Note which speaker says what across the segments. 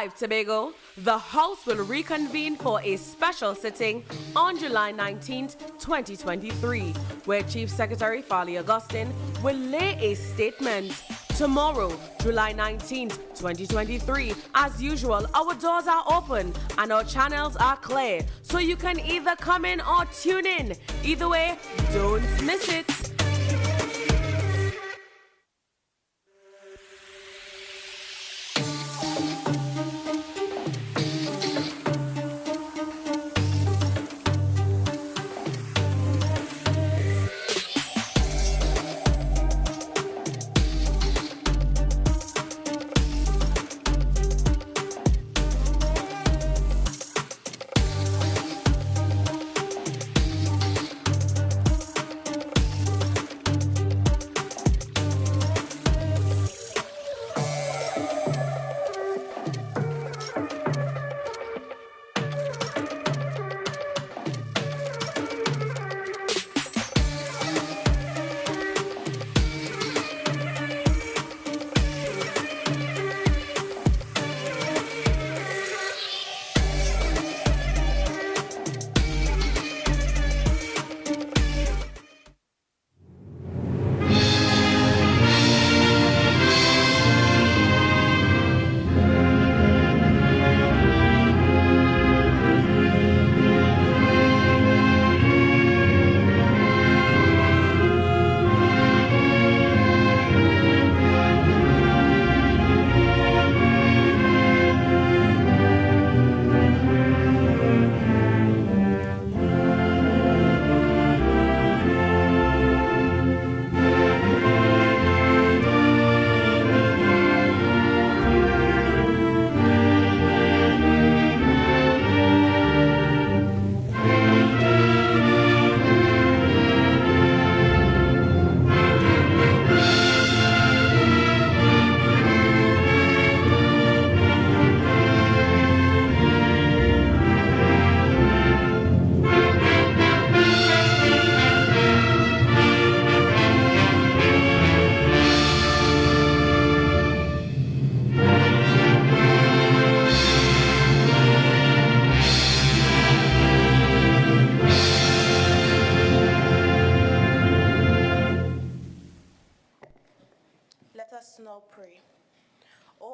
Speaker 1: 5 Tobago, the House will reconvene for a special sitting on July 19th, 2023, where Chief Secretary Farley Augustine will lay a statement. Tomorrow, July 19th, 2023, as usual, our doors are open and our channels are clear, so you can either come in or tune in. Either way, don't miss it.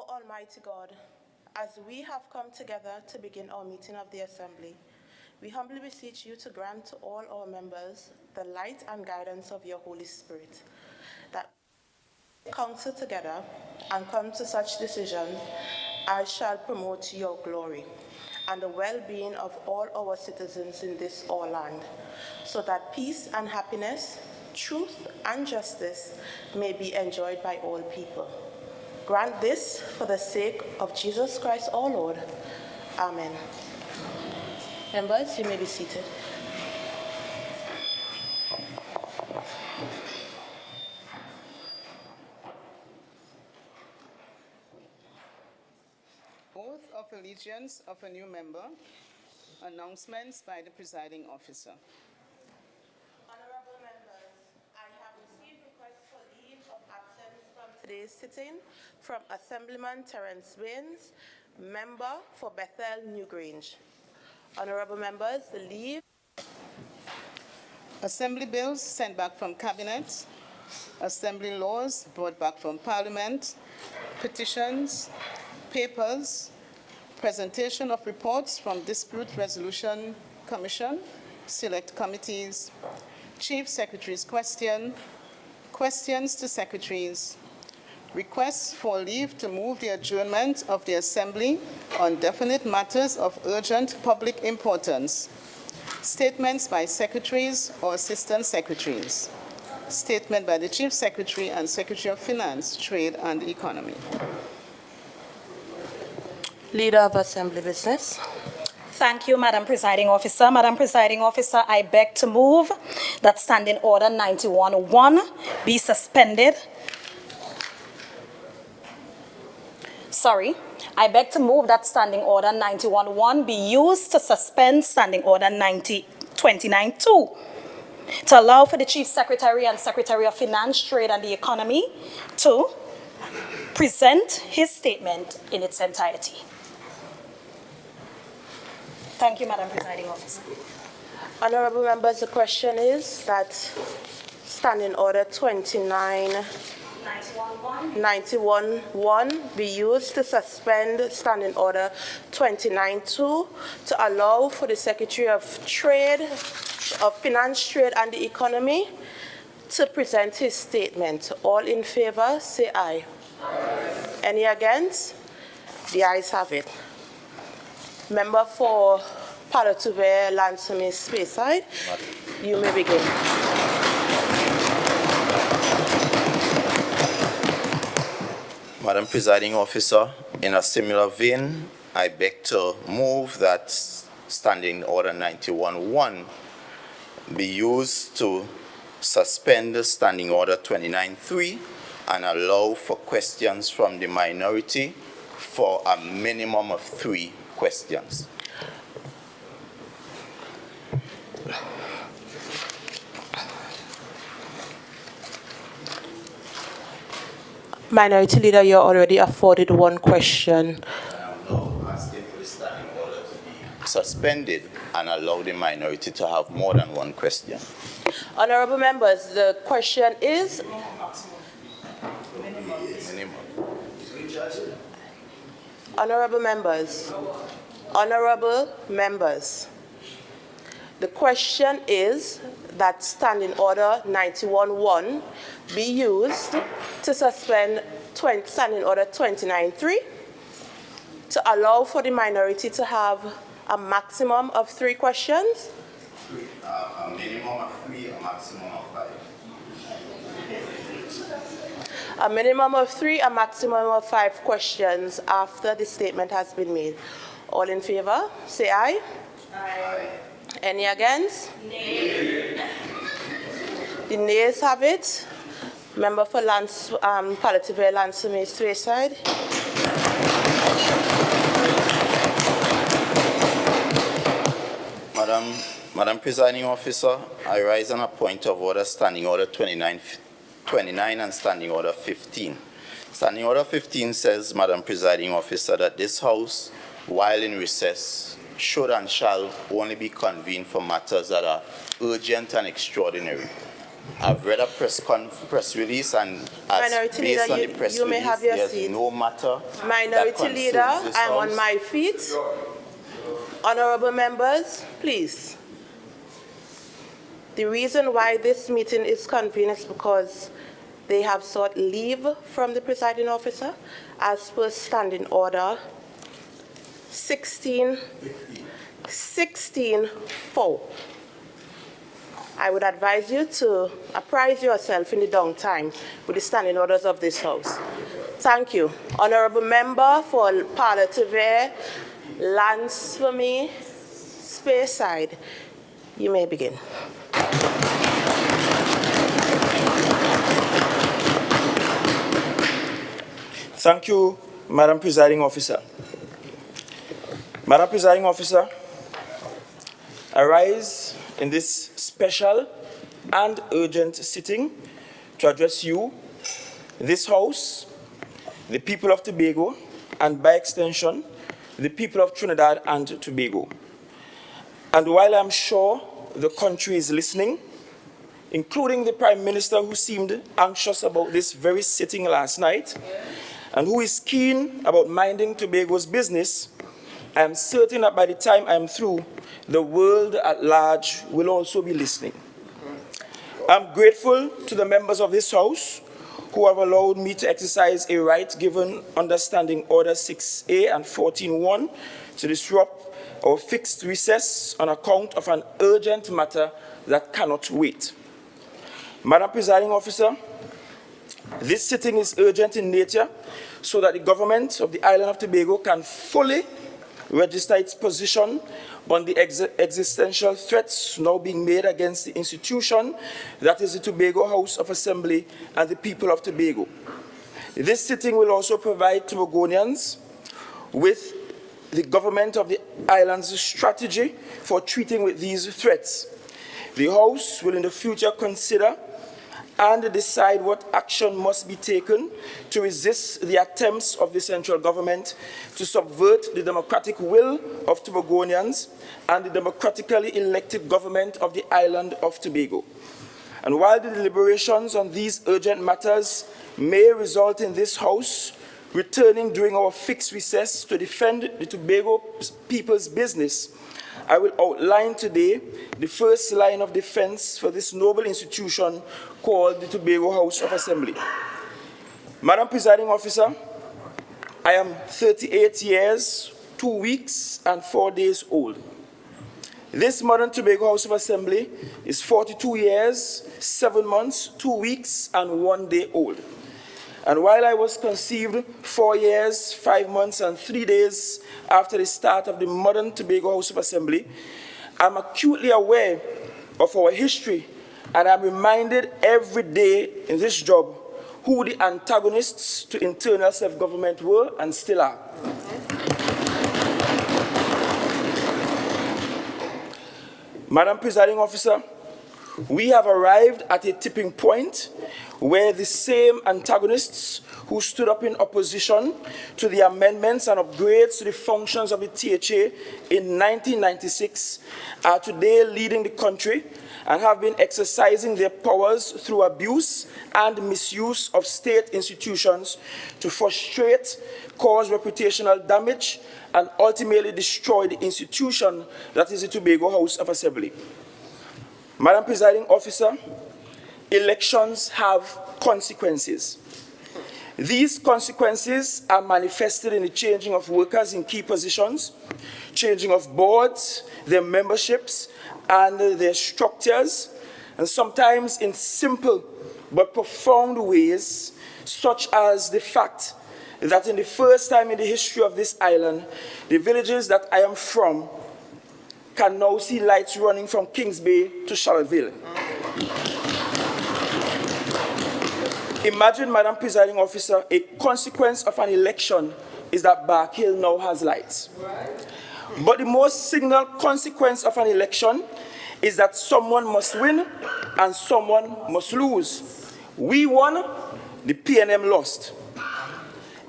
Speaker 2: Almighty God, as we have come together to begin our meeting of the Assembly, we humbly beseech you to grant to all our members the light and guidance of your Holy Spirit, that we counsel together and come to such decisions as shall promote your glory and the well-being of all our citizens in this our land, so that peace and happiness, truth and justice may be enjoyed by all people. Grant this for the sake of Jesus Christ our Lord. Amen. Members, you may be seated.
Speaker 3: Oath of allegiance of a new member. Announcements by the presiding officer.
Speaker 2: Today's sitting from Assemblyman Terence Baines, member for Bethel Newgrange. Honorable members, the leave.
Speaker 3: Assembly bills sent back from Cabinet. Assembly laws brought back from Parliament. Petitions, papers, presentation of reports from Dispute Resolution Commission, select committees, Chief Secretary's question, questions to secretaries, requests for leave to move the adjournment of the Assembly on definite matters of urgent public importance, statements by secretaries or assistant secretaries, statement by the Chief Secretary and Secretary of Finance, Trade and Economy.
Speaker 2: Leader of Assembly Business.
Speaker 4: Thank you, Madam Presiding Officer. Madam Presiding Officer, I beg to move that Standing Order 91-1 be suspended. I beg to move that Standing Order 91-1 be used to suspend Standing Order 29-2 to allow for the Chief Secretary and Secretary of Finance, Trade and the Economy to present his statement in its entirety. Thank you, Madam Presiding Officer.
Speaker 2: Honorable members, the question is that Standing Order 91-1 be used to suspend Standing Order 29-2 to allow for the Secretary of Finance, Trade and the Economy to present his statement. All in favor, say aye. Any against? The ayes have it. Member for Palatuve, Lansome, Speyside, you may begin.
Speaker 5: Madam Presiding Officer, in a similar vein, I beg to move that Standing Order 91-1 be used to suspend Standing Order 29-3 and allow for questions from the minority for a minimum of 3 questions.
Speaker 2: Minority Leader, you're already afforded 1 question.
Speaker 5: I am now asking for the Standing Order to be suspended and allow the minority to have more than 1 question.
Speaker 2: Honorable members, the question is...
Speaker 5: Minimum.
Speaker 2: Honorable members, the question is that Standing Order 91-1 be used to suspend Standing Order 29-3 to allow for the minority to have a maximum of 3 questions.
Speaker 5: A minimum of 3, a maximum of 5.
Speaker 2: A minimum of 3, a maximum of 5 questions after the statement has been made. All in favor, say aye.
Speaker 5: Aye.
Speaker 2: Any against? Nay. The nays have it. Member for Palatuve, Lansome, Speyside.
Speaker 5: Madam Presiding Officer, I rise on a point of order, Standing Order 29 and Standing Order 15. Standing Order 15 says, Madam Presiding Officer, that this House, while in recess, should and shall only be convened for matters that are urgent and extraordinary. I've read a press release, and
Speaker 2: Minority
Speaker 5: based
Speaker 2: Leader,
Speaker 5: on the press
Speaker 2: you may
Speaker 5: release,
Speaker 2: have your
Speaker 5: there's
Speaker 2: seat.
Speaker 5: no matter
Speaker 2: Minority
Speaker 5: that concerns
Speaker 2: Leader,
Speaker 5: this
Speaker 2: I'm
Speaker 5: House.
Speaker 2: on my feet. Honorable members, please. The reason why this meeting is convened is because they have sought leave from the presiding officer as per Standing Order 16-4. I would advise you to apprise yourself in the downtime with the standing orders of this House. Thank you. Honorable Member for Palatuve, Lansome, Speyside, you may begin.
Speaker 6: Thank you, Madam Presiding Officer. Madam Presiding Officer, I rise in this special and urgent sitting to address you, this House, the people of Tobago, and by extension, the people of Trinidad and Tobago. And while I'm sure the country is listening, including the Prime Minister, who seemed anxious about this very sitting last night, and who is keen about minding Tobago's business, I am certain that by the time I am through, the world at large will also be listening. I'm grateful to the members of this House who have allowed me to exercise a right given under Standing Order 6A and 14-1 to disrupt our fixed recess on account of an urgent matter that cannot wait. Madam Presiding Officer, this sitting is urgent in nature so that the government of the island of Tobago can fully register its position on the existential threats now being made against the institution that is the Tobago House of Assembly and the people of Tobago. This sitting will also provide Tobagonians with the government of the island's strategy for treating with these threats. The House will in the future consider and decide what action must be taken to resist the attempts of the central government to subvert the democratic will of Tobagonians and the democratically elected government of the island of Tobago. And while the deliberations on these urgent matters may result in this House returning during our fixed recess to defend the Tobago people's business, I will outline today the first line of defense for this noble institution called the Tobago House of Assembly. Madam Presiding Officer, I am 38 years, 2 weeks, and 4 days old. This modern Tobago House of Assembly is 42 years, 7 months, 2 weeks, and 1 day old. And while I was conceived 4 years, 5 months, and 3 days after the start of the modern Tobago House of Assembly, I'm acutely aware of our history, and I'm reminded every day in this job who the antagonists to internal self-government were and still are. Madam Presiding Officer, we have arrived at a tipping point where the same antagonists who stood up in opposition to the amendments and upgrades to the functions of the THA in 1996 are today leading the country and have been exercising their powers through abuse and misuse of state institutions to frustrate, cause reputational damage, and ultimately destroy the institution that is the Tobago House of Assembly. Madam Presiding Officer, elections have consequences. These consequences are manifested in the changing of workers in key positions, changing of boards, their memberships, and their structures, and sometimes in simple but profound ways, such as the fact that in the first time in the history of this island, the villages that I am from can now see lights running from Kings Bay to Charlottesville. Imagine, Madam Presiding Officer, a consequence of an election is that Bark Hill now has lights. But the most signal consequence of an election is that someone must win and someone must lose. We won, the PNM lost.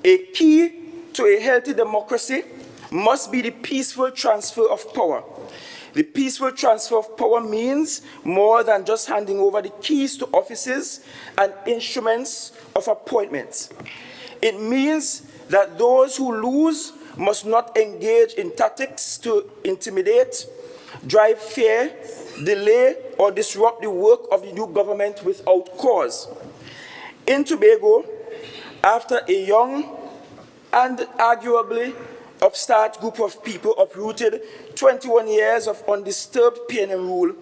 Speaker 6: A key to a healthy democracy must be the peaceful transfer of power. The peaceful transfer of power means more than just handing over the keys to offices and instruments of appointments. It means that those who lose must not engage in tactics to intimidate, drive fear, delay, or disrupt the work of the new government without cause. In Tobago, after a young and arguably upstart group of people uprooted 21 years of undisturbed PNM rule,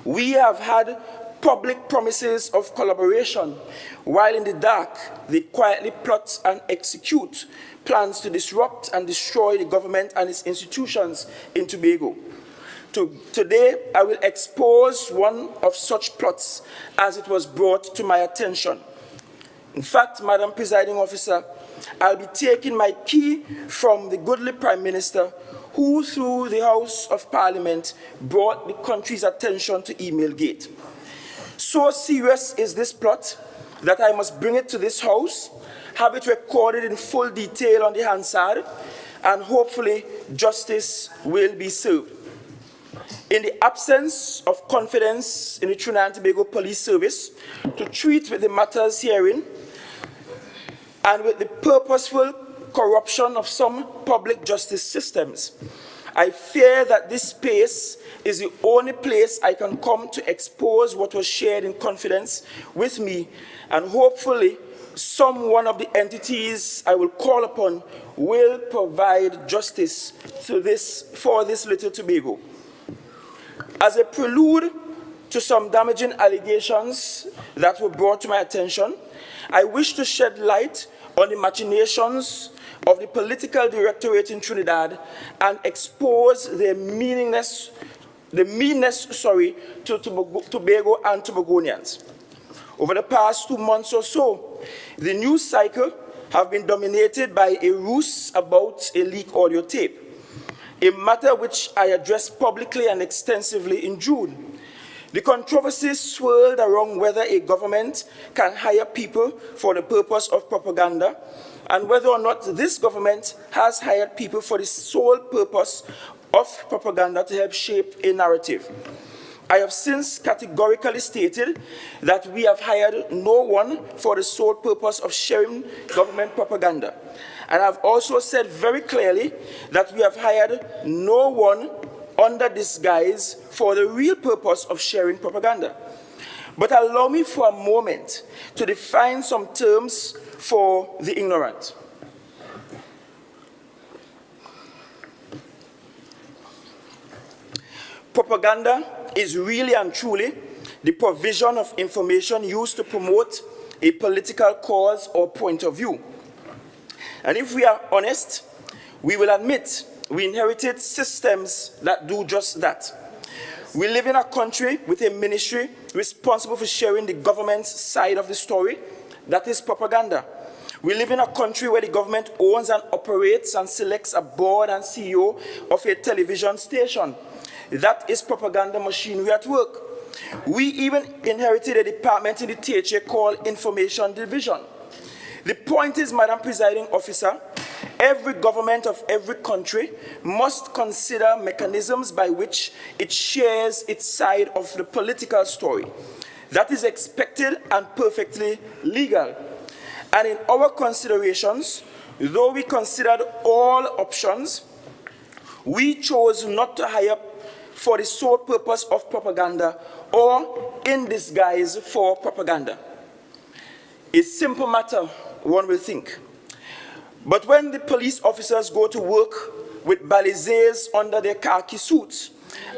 Speaker 6: we have had public promises of collaboration, while in the dark, they quietly plot and execute plans to disrupt and destroy the government and its institutions in Tobago. Today, I will expose one of such plots as it was brought to my attention. In fact, Madam Presiding Officer, I'll be taking my key from the goodly Prime Minister who, through the House of Parliament, brought the country's attention to Emailgate. So serious is this plot that I must bring it to this House, have it recorded in full detail on the Hansard, and hopefully justice will be served. In the absence of confidence in the Trinidad and Tobago Police Service to treat with the matters herein, and with the purposeful corruption of some public justice systems, I fear that this space is the only place I can come to expose what was shared in confidence with me, and hopefully some one of the entities I will call upon will provide justice for this little Tobago. As a prelude to some damaging allegations that were brought to my attention, I wish to shed light on the machinations of the political directorate in Trinidad and expose their meanness to Tobago and Tobagonians. Over the past 2 months or so, the news cycle have been dominated by a ruse about a leaked audio tape, a matter which I addressed publicly and extensively in June. The controversy swirled around whether a government can hire people for the purpose of propaganda and whether or not this government has hired people for the sole purpose of propaganda to help shape a narrative. I have since categorically stated that we have hired no one for the sole purpose of sharing government propaganda. And I've also said very clearly that we have hired no one under disguise for the real purpose of sharing propaganda. But allow me for a moment to define some terms for the ignorant. Propaganda is really and truly the provision of information used to promote a political cause or point of view. And if we are honest, we will admit we inherited systems that do just that. We live in a country with a ministry responsible for sharing the government's side of the story, that is propaganda. We live in a country where the government owns and operates and selects a board and CEO of a television station. That is propaganda machinery at work. We even inherited a department in the THA called Information Division. The point is, Madam Presiding Officer, every government of every country must consider mechanisms by which it shares its side of the political story. That is expected and perfectly legal. And in our considerations, though we considered all options, we chose not to hire for the sole purpose of propaganda or in disguise for propaganda. A simple matter, one will think. But when the police officers go to work with balisés under their khaki suits,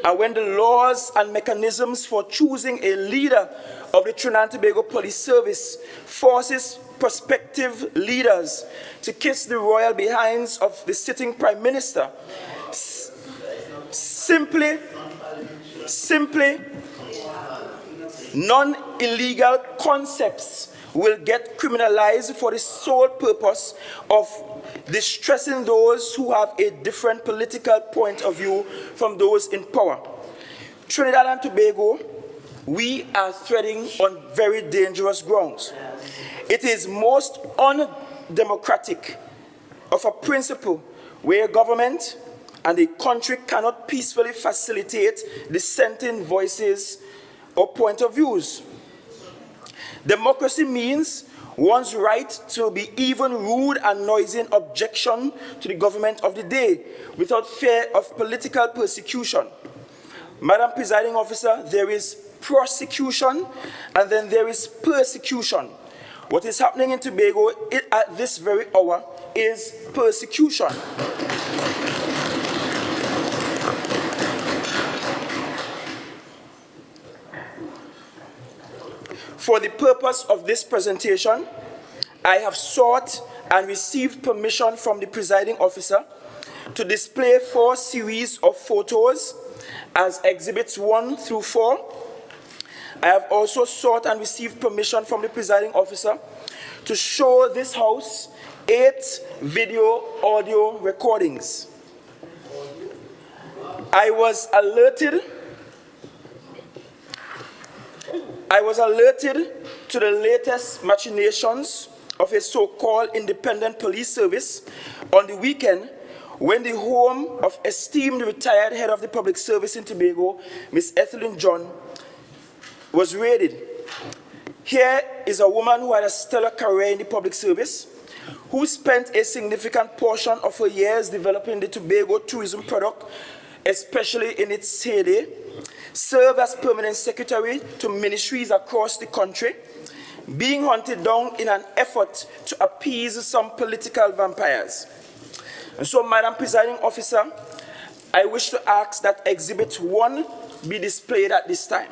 Speaker 6: and when the laws and mechanisms for choosing a leader of the Trinidad and Tobago Police Service forces prospective leaders to kiss the royal behinds of the sitting Prime Minister, simply non-illegal concepts will get criminalized for the sole purpose of distressing those who have a different political point of view from those in power. Trinidad and Tobago, we are treading on very dangerous grounds. It is most undemocratic of a principle where government and the country cannot peacefully facilitate dissenting voices or point of views. Democracy means one's right to be even rude and noisy in objection to the government of the day without fear of political persecution. Madam Presiding Officer, there is prosecution and then there is persecution. What is happening in Tobago at this very hour is persecution. For the purpose of this presentation, I have sought and received permission from the presiding officer to display 4 series of photos as exhibits 1 through 4. I have also sought and received permission from the presiding officer to show this House 8 video audio recordings. I was alerted to the latest machinations of a so-called independent police service on the weekend when the home of esteemed retired head of the public service in Tobago, Ms. Ethelyn John, was raided. Here is a woman who had a stellar career in the public service, who spent a significant portion of her years developing the Tobago tourism product, especially in its heyday, served as permanent secretary to ministries across the country, being hunted down in an effort to appease some political vampires. And so, Madam Presiding Officer, I wish to ask that Exhibit 1 be displayed at this time.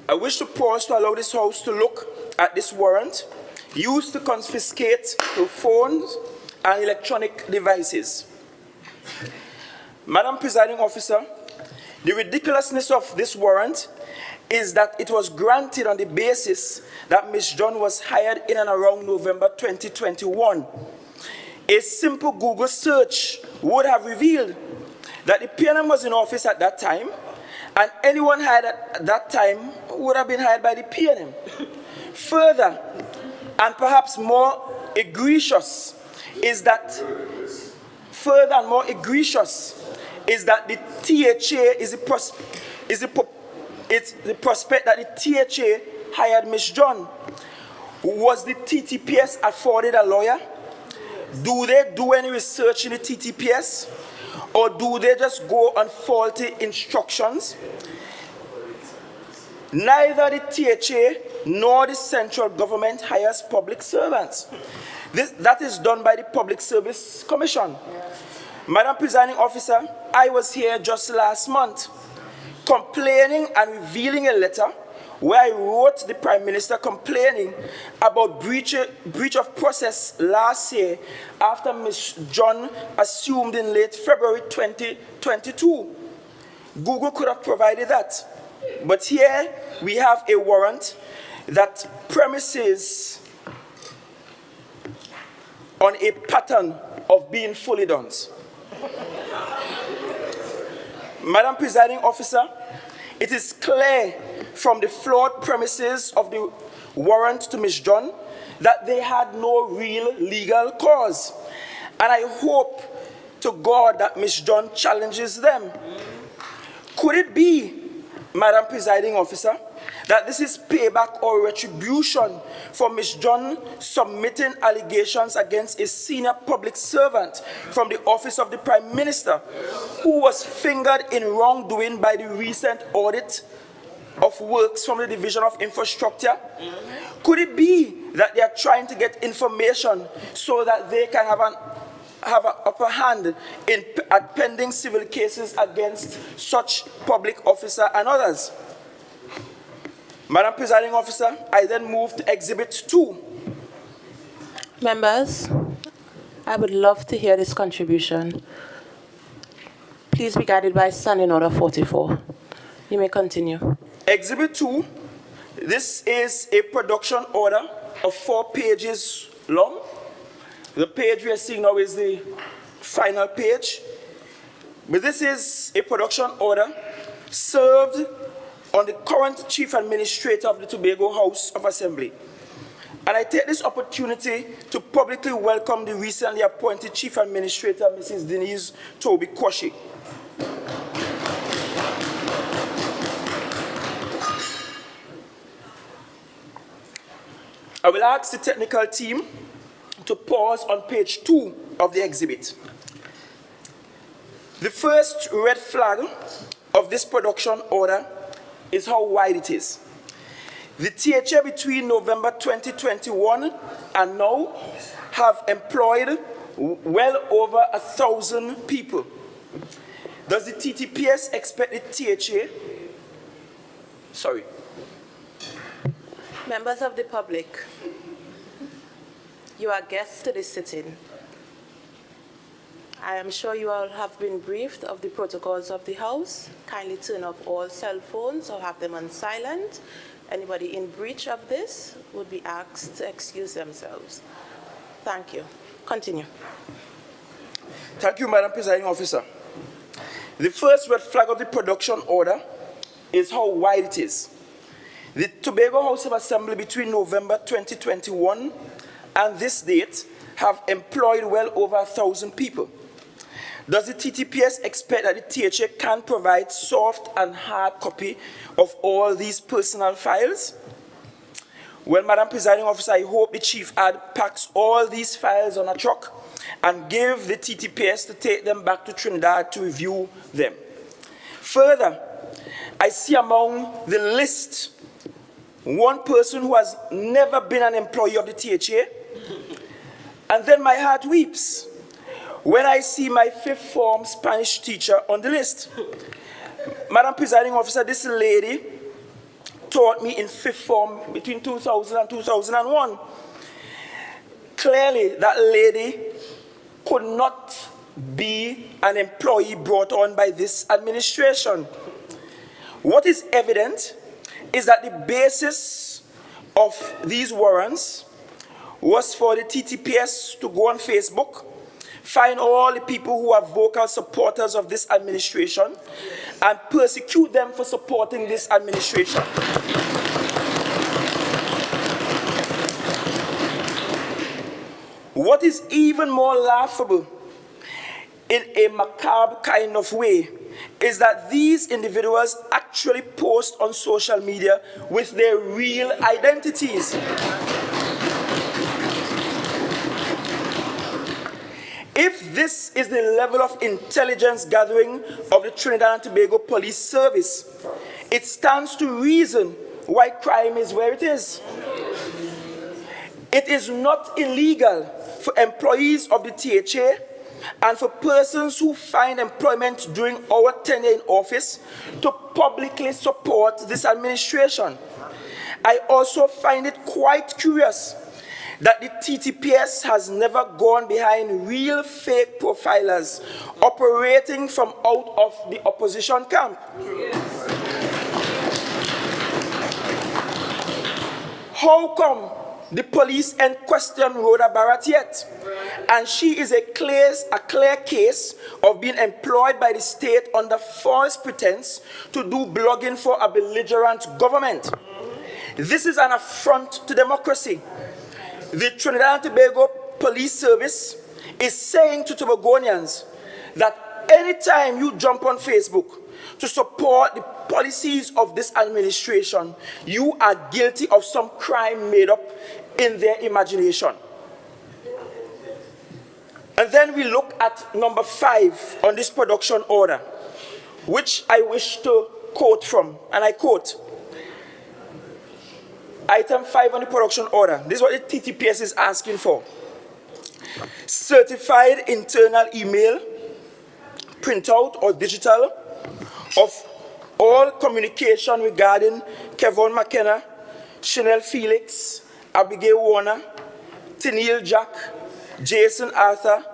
Speaker 6: I wish to pause to allow this House to look at this warrant used to confiscate her phones and electronic devices. Madam Presiding Officer, the ridiculousness of this warrant is that it was granted on the basis that Ms. John was hired in and around November 2021. a simple Google search would have revealed that the PNM was in office at that time, and anyone hired at that time would have been hired by the PNM. Further, and perhaps more egregious, is that the THA is the prospect that the THA hired Ms. John. Was the TTPS afforded a lawyer? Do they do any research in the TTPS? Or do they just go on faulty instructions? Neither the THA nor the central government hires public servants. That is done by the Public Service Commission. Madam Presiding Officer, I was here just last month complaining and revealing a letter where I wrote the Prime Minister complaining about breach of process last year after Ms. John assumed in late February 2022. Google could have provided that. But here we have a warrant that premises on a pattern of being fully done. Madam Presiding Officer, it is clear from the flawed premises of the warrant to Ms. John that they had no real legal cause. And I hope to God that Ms. John challenges them. Could it be, Madam Presiding Officer, that this is payback or retribution for Ms. John submitting allegations against a senior public servant from the office of the Prime Minister who was fingered in wrongdoing by the recent audit of works from the Division of Infrastructure? Could it be that they are trying to get information so that they can have an upper hand at pending civil cases against such public officer and others? Madam Presiding Officer, I then move to Exhibit 2.
Speaker 2: Members, I would love to hear this contribution. Please be guided by Standing Order 44. You may continue.
Speaker 6: Exhibit 2, this is a production order of 4 pages long. The page we are seeing now is the final page. But this is a production order served on the current Chief Administrator of the Tobago House of Assembly. And I take this opportunity to publicly welcome the recently appointed Chief Administrator, Mrs. Denise Toby Quashie. I will ask the technical team to pause on page 2 of the exhibit. The first red flag of this production order is how wide it is. The THA between November 2021 and now have employed well over 1,000 people. Does the TTPS expect the THA? Sorry.
Speaker 2: Members of the public, you are guests to this sitting. I am sure you all have been briefed of the protocols of the House. Kindly turn off all cell phones or have them on silent. Anybody in breach of this would be asked to excuse themselves. Thank you. Continue.
Speaker 6: Thank you, Madam Presiding Officer. The first red flag of the production order is how wide it is. The Tobago House of Assembly between November 2021 and this date have employed well over 1,000 people. Does the TTPS expect that the THA can provide soft and hard copy of all these personal files? Well, Madam Presiding Officer, I hope the Chief Ad packs all these files on a truck and give the TTPS to take them back to Trinidad to review them. Further, I see among the list one person who has never been an employee of the THA, and then my heart weeps when I see my 5th form Spanish teacher on the list. Madam Presiding Officer, this lady taught me in 5th form between 2000 and 2001. Clearly, that lady could not be an employee brought on by this administration. What is evident is that the basis of these warrants was for the TTPS to go on Facebook find all the people who are vocal supporters of this administration, and persecute them for supporting this administration. What is even more laughable, in a macabre kind of way, is that these individuals actually post on social media with their real identities. If this is the level of intelligence gathering of the Trinidad and Tobago Police Service, it stands to reason why crime is where it is. It is not illegal for employees of the THA and for persons who find employment during our tenure in office to publicly support this administration. I also find it quite curious that the TTPS has never gone behind real fake profilers operating from out of the opposition camp. How come the police ain't questioned Rhoda Barrett yet? And she is a clear case of being employed by the state under false pretense to do blogging for a belligerent government. This is an affront to democracy. The Trinidad and Tobago Police Service is saying to Tobagonians that anytime you jump on Facebook to support the policies of this administration, you are guilty of some crime made up in their imagination. And then we look at number 5 on this production order, which I wish to quote from, and I quote, item 5 on the production order. This is what the TTPS is asking for. Certified internal email, printout or digital, of all communication regarding Kevon McKenna, Chanel Felix, Abigail Warner, Tennille Jack, Jason Arthur,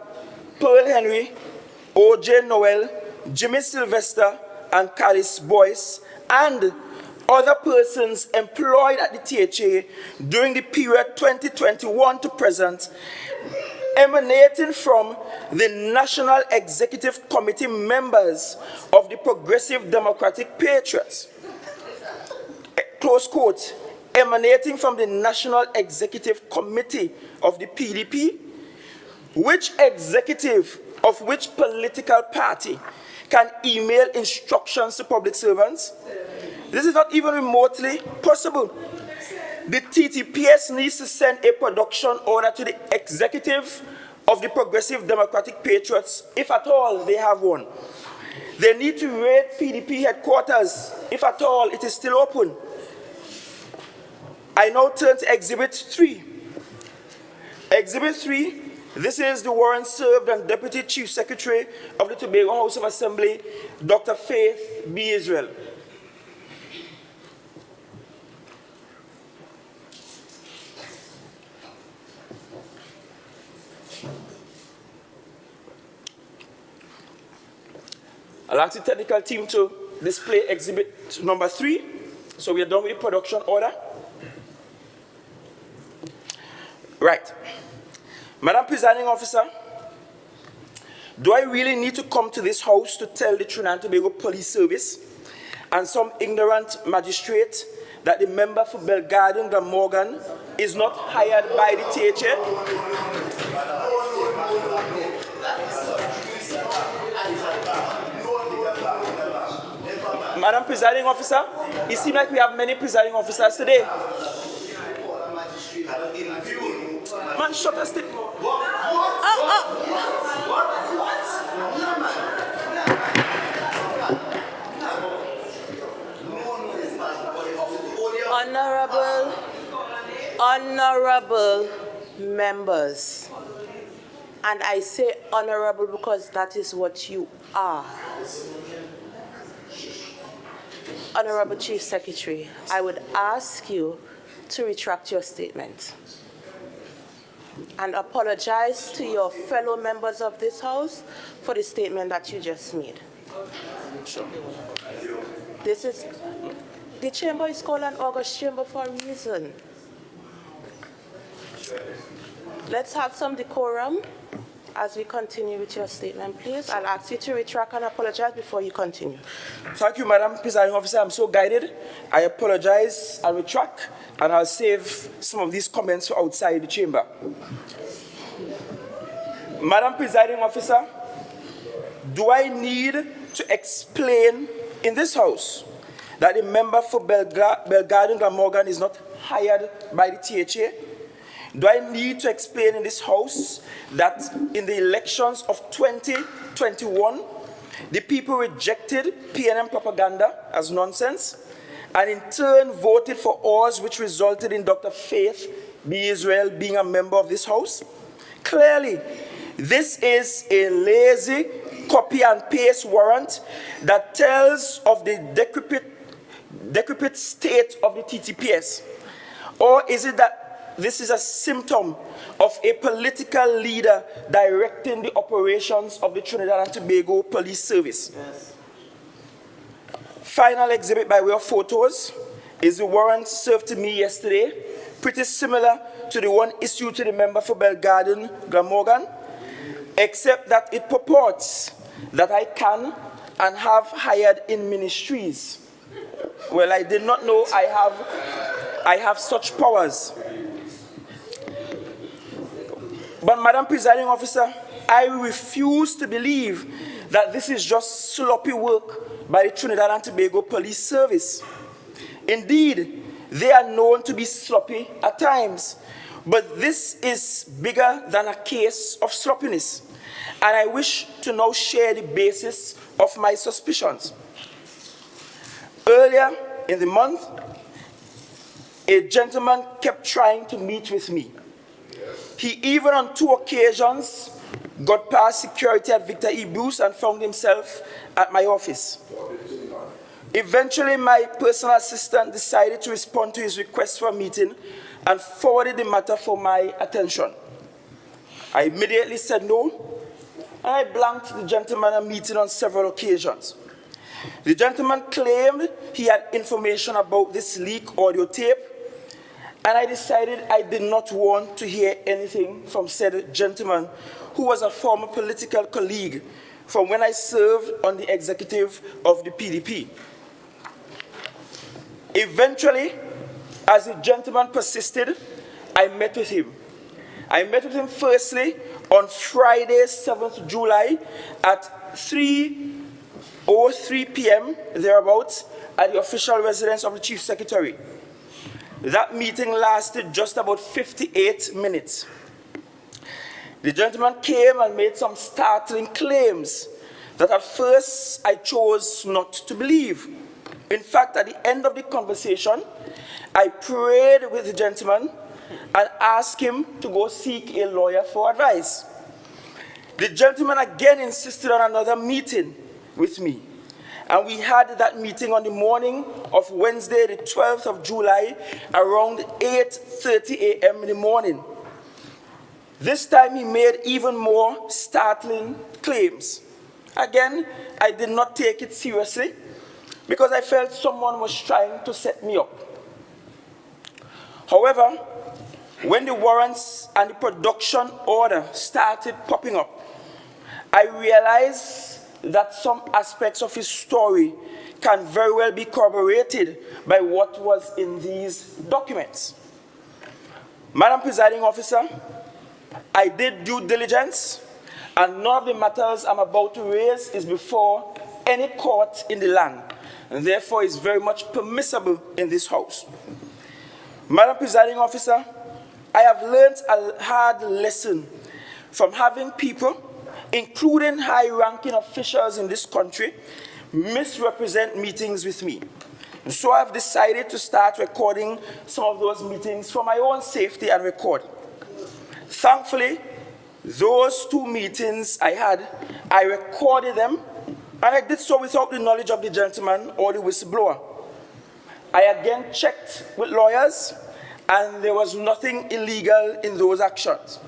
Speaker 6: Pearl Henry, O.J. Noel, Jimmy Sylvester, and Callis Boyce, and other persons employed at the THA during the period 2021 to present, emanating from the National Executive Committee members of the Progressive Democratic Patriots. Close quote. Emanating from the National Executive Committee of the PDP, which executive of which political party can email instructions to public servants? This is not even remotely possible. The TTPS needs to send a production order to the executive of the Progressive Democratic Patriots, if at all they have one. They need to raid PDP headquarters, if at all it is still open. I now turn to Exhibit 3. Exhibit 3, this is the warrant served on Deputy Chief Secretary of the Tobago House of Assembly, Dr. Faith B. Israel. I'll ask the technical team to display exhibit number 3. So we are done with the production order. Right. Madam Presiding Officer, do I really need to come to this house to tell the Trinidad and Tobago Police Service and some ignorant magistrate that the member for Belgarden Glamorgan is not hired by the THA? Madam Presiding Officer, it seems like we have many presiding officers today. Man, shut us stick.
Speaker 2: Honorable members, and I say honorable because that is what you are. Honorable Chief Secretary, I would ask you to retract your statement and apologize to your fellow members of this House for the statement that you just made.
Speaker 6: Sure.
Speaker 2: The chamber is called an August chamber for a reason. Let's have some decorum as we continue with your statement, please, I'll ask you to retract and apologize before you continue.
Speaker 6: Thank you, Madam Presiding Officer. I'm so guided. I apologize, I'll retract, and I'll save some of these comments for outside the chamber. Madam Presiding Officer, do I need to explain in this House that the member for Belgarden Glamorgan is not hired by the THA? Do I need to explain in this House that in the elections of 2021, the people rejected PNM propaganda as nonsense and in turn voted for ours, which resulted in Dr. Faith B. Israel being a member of this House? Clearly, this is a lazy copy and paste warrant that tells of the decrepit state of the TTPS. Or is it that this is a symptom of a political leader directing the operations of the Trinidad and Tobago Police Service? Yes. Final exhibit by way of photos is the warrant served to me yesterday, pretty similar to the one issued to the member for Belgarden Glamorgan, except that it purports that I can and have hired in ministries. Well, I did not know I have such powers. But, Madam Presiding Officer, I refuse to believe that this is just sloppy work by the Trinidad and Tobago Police Service. Indeed, they are known to be sloppy at times, but this is bigger than a case of sloppiness, and I wish to now share the basis of my suspicions. Earlier in the month, a gentleman kept trying to meet with me. He even on 2 occasions got past security at Victor E. Bruce and found himself at my office. Eventually, my personal assistant decided to respond to his request for a meeting and forwarded the matter for my attention. I immediately said no, and I blanked the gentleman a meeting on several occasions. The gentleman claimed he had information about this leak audio tape, and I decided I did not want to hear anything from said gentleman, who was a former political colleague from when I served on the executive of the PDP. Eventually, as the gentleman persisted, I met with him. I met with him firstly on Friday, 7th July at 3:03 p.m., thereabouts, at the official residence of the Chief Secretary. That meeting lasted just about 58 minutes. The gentleman came and made some startling claims that at first I chose not to believe. In fact, at the end of the conversation, I prayed with the gentleman and asked him to go seek a lawyer for advice. The gentleman again insisted on another meeting with me, and we had that meeting on the morning of Wednesday, the 12th of July, around 8:30 a.m. in the morning. This time he made even more startling claims. Again, I did not take it seriously because I felt someone was trying to set me up. However, when the warrants and the production order started popping up, I realized that some aspects of his story can very well be corroborated by what was in these documents. Madam Presiding Officer, I did due diligence, and none of the matters I'm about to raise is before any court in the land, and therefore is very much permissible in this House. Madam Presiding Officer, I have learned a hard lesson from having people, including high-ranking officials in this country, misrepresent meetings with me. And so I've decided to start recording some of those meetings for my own safety and recording. Thankfully, those 2 meetings I had, I recorded them, and I did so without the knowledge of the gentleman or the whistleblower. I again checked with lawyers, and there was nothing illegal in those actions.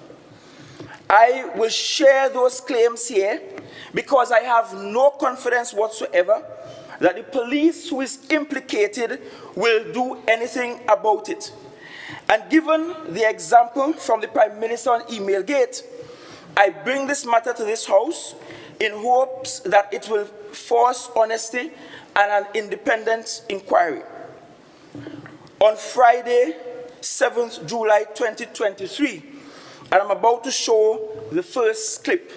Speaker 6: I will share those claims here because I have no confidence whatsoever that the police who is implicated will do anything about it. And given the example from the Prime Minister on Emailgate, I bring this matter to this House in hopes that it will force honesty and an independent inquiry. On Friday, 7th July 2023, and I'm about to show the first clip.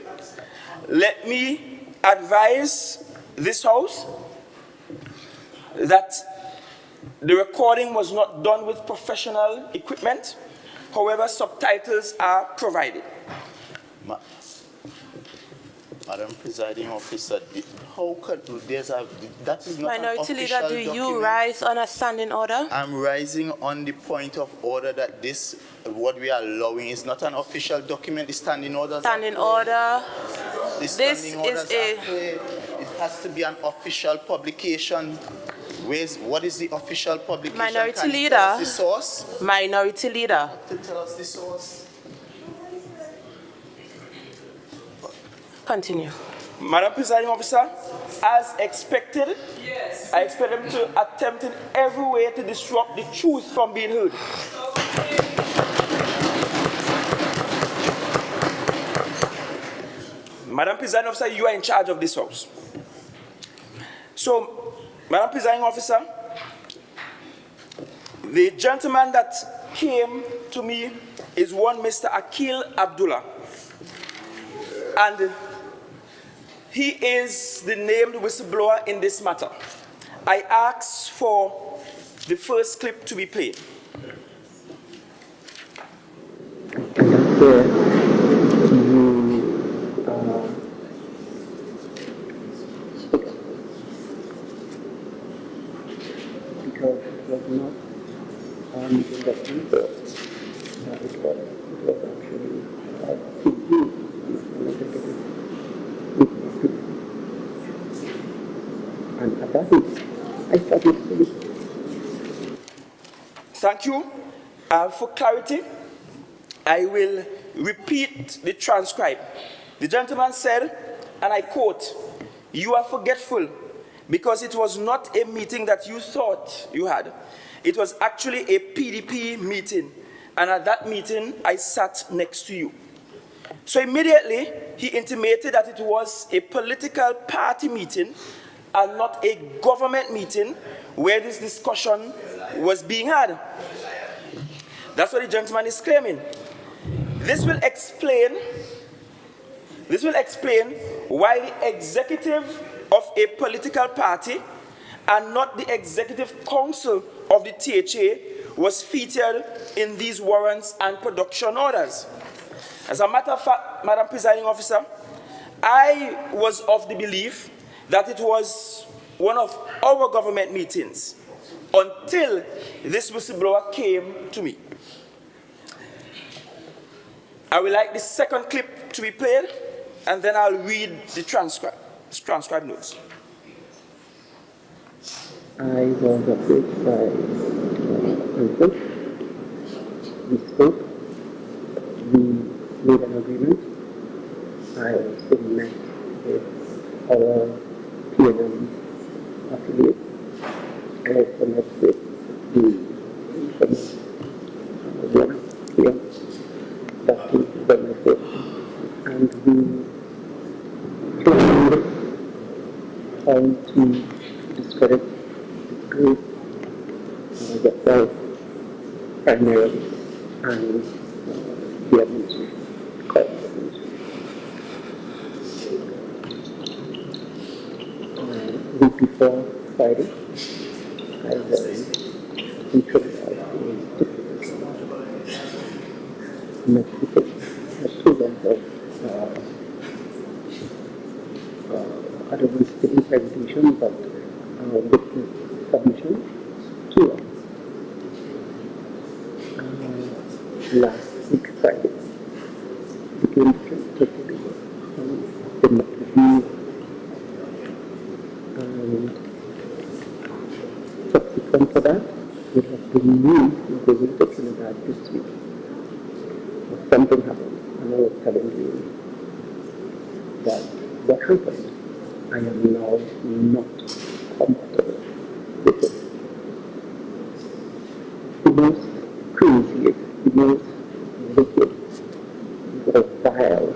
Speaker 6: Let me advise this House that the recording was not done with professional equipment. However, subtitles are provided.
Speaker 5: Madam Presiding Officer, how could that is not an
Speaker 2: Minority
Speaker 5: official
Speaker 2: Leader, do you
Speaker 5: document.
Speaker 2: rise on a standing order?
Speaker 5: I'm rising on the point of order that this, what we are allowing, is not an official document. The standing orders.
Speaker 2: Standing order.
Speaker 5: The
Speaker 2: This
Speaker 5: standing
Speaker 2: is
Speaker 5: orders
Speaker 2: a-
Speaker 5: are clear. It has to be an official publication. What is the official publication?
Speaker 2: Minority
Speaker 5: Can you
Speaker 2: Leader.
Speaker 5: tell us the source?
Speaker 2: Minority Leader.
Speaker 5: To tell us the source.
Speaker 2: Continue.
Speaker 6: Madam Presiding Officer, as expected, I expect them to attempt in every way to disrupt the truth from being heard. Madam Presiding Officer, you are in charge of this House. So, Madam Presiding Officer, the gentleman that came to me is one Mr. Akil Abdullah. And he is the named whistleblower in this matter. I ask for the first clip to be played.
Speaker 7: Because it was not in the paper, it was actually TV. And at that time, I started to look.
Speaker 6: Thank you. For clarity, I will repeat the transcribe. The gentleman said, and I quote, "You are forgetful because it was not a meeting that you thought you had. It was actually a PDP meeting, and at that meeting, I sat next to you." So immediately, he intimated that it was a political party meeting and not a government meeting where this discussion was being had. That's what the gentleman is claiming. This will explain why the executive of a political party and not the executive council of the THA was featured in these warrants and production orders. As a matter of fact, Madam Presiding Officer, I was of the belief that it was one of our government meetings until this whistleblower came to me. I would like the second clip to be played, and then I'll read the transcribe notes.
Speaker 7: I was approached by uncle. We spoke. We made an agreement. I also met with our PNM affiliate. I also met with the one here that came to benefit. And we planned how to discourage the group, yourself primarily, and the administration, corporate administration. Week before Friday, I was introduced in Mexico, a student of I don't want to say presentation, but business submission to us last week Friday. Became interested in the review, and subsequent to that, we have been moved to the Trinidad this week. Something happened, and I was telling you that what happened, I am now not comfortable with it. The most craziest, the most wicked, the vile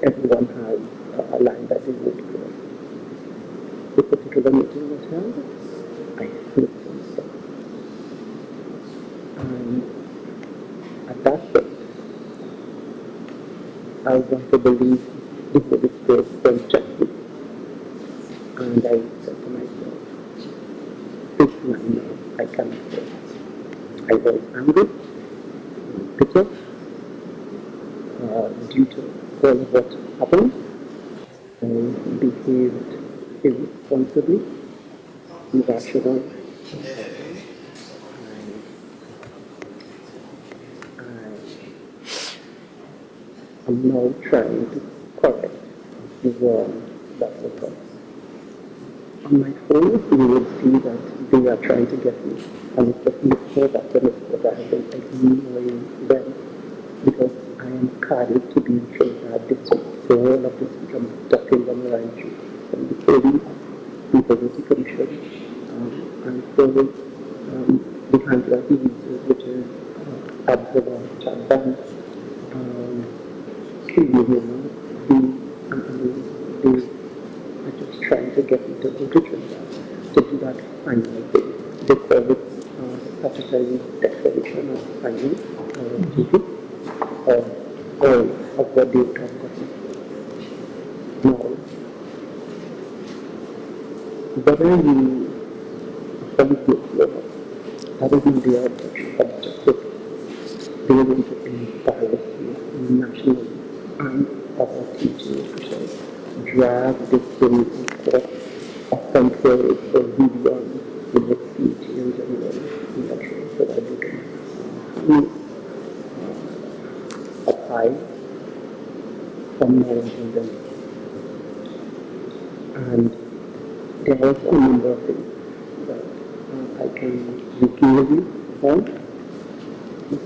Speaker 7: everyone has a line that they would cross. The particular meeting was held, I heard some stuff. And at that point, I want to believe the Holy Spirit was gently. And I said to myself, this line now, I cannot cross. I was angry, bitter, due to all of what happened. I behaved irresponsibly, irrational, I'm now trying to correct the wrong that was done. On my phone, you will see that they are trying to get me. And it's just before that that I have been ignoring them because I am carded to be in Trinidad this week. So all of this week I'm ducking them around from the police, the Poverty Commission, and so the handler he uses, which is Abdullah Chabban, they are just trying to get me to go to Trinidad to do that final thing. They call it statutory declaration of finding duty of what they have gotten. Now, whether you appoint Whistleblower, that isn't their objective. They are going to embarrass you nationally and other teaching officials. Drag this thing in court of control for beyond the next speech in January election so that you can apply for managing them. And there are also a number of things that I can regale you on.